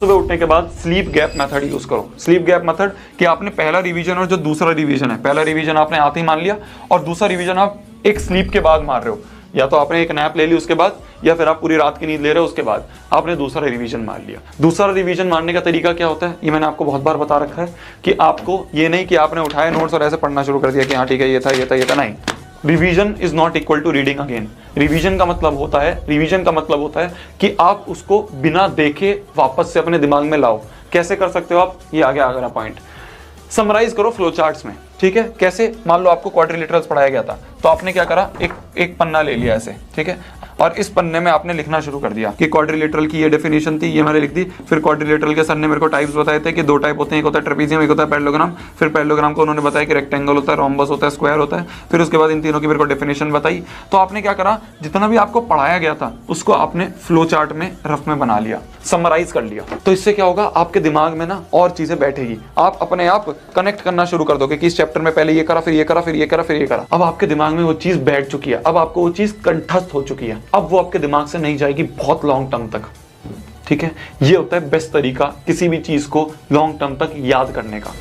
सुबह उठने के बाद स्लीप गैप मेथड यूज करो। स्लीप गैप मेथड कि आपने पहला रिवीजन और जो दूसरा रिवीजन है, पहला रिवीजन आपने आते ही मान लिया और दूसरा रिवीजन आप एक स्लीप के बाद मार रहे हो, या तो आपने एक नैप ले ली उसके बाद, या फिर आप पूरी रात की नींद ले रहे हो उसके बाद आपने दूसरा रिवीजन मार लिया। दूसरा रिवीजन मारने का तरीका क्या होता है, ये मैंने आपको बहुत बार बता रखा है कि आपको ये नहीं कि आपने उठाए नोट्स और ऐसे पढ़ना शुरू कर दिया कि हाँ ठीक है ये था ये था ये था, नहीं। Revision is not equal to reading again. Revision का मतलब होता है कि आप उसको बिना देखे वापस से अपने दिमाग में लाओ। कैसे कर सकते हो आप, ये आगे आगे पॉइंट समराइज करो फ्लो चार्ट्स में, ठीक है। कैसे, मान लो आपको क्वाड्रिलेटरल्स पढ़ाया गया था, तो आपने क्या करा, एक पन्ना ले लिया ऐसे, ठीक है, और इस पन्ने में आपने लिखना शुरू कर दिया कि क्वाड्रिलेटरल की ये डेफिनेशन थी, ये मैंने लिख दी। फिर क्वाड्रिलेटरल के सर ने मेरे को टाइप्स बताए थे कि दो टाइप होते हैं, एक होता है ट्रेपीजियम, एक होता है पैरेललोग्राम। फिर पैरेललोग्राम को उन्होंने बताया कि रेक्टेंगल होता है, रोम्बस होता है, स्क्वायर होता है। फिर उसके बाद इन तीनों की मेरे को डेफिनेशन बताई। तो आपने क्या करा, जितना भी आपको पढ़ाया गया था उसको आपने फ्लो चार्ट में रफ में बना लिया, समराइज कर लिया। तो इससे क्या होगा, आपके दिमाग में ना और चीजें बैठेगी, आप अपने आप कनेक्ट करना शुरू कर दोगे कि इस चैप्टर में पहले ये करा, फिर ये करा, फिर ये करा, फिर ये करा। अब आपके दिमाग में वो चीज बैठ चुकी है, अब आपको वो चीज कंठस्थ हो चुकी है, अब वो आपके दिमाग से नहीं जाएगी बहुत लॉन्ग टर्म तक, ठीक है। ये होता है बेस्ट तरीका किसी भी चीज को लॉन्ग टर्म तक याद करने का।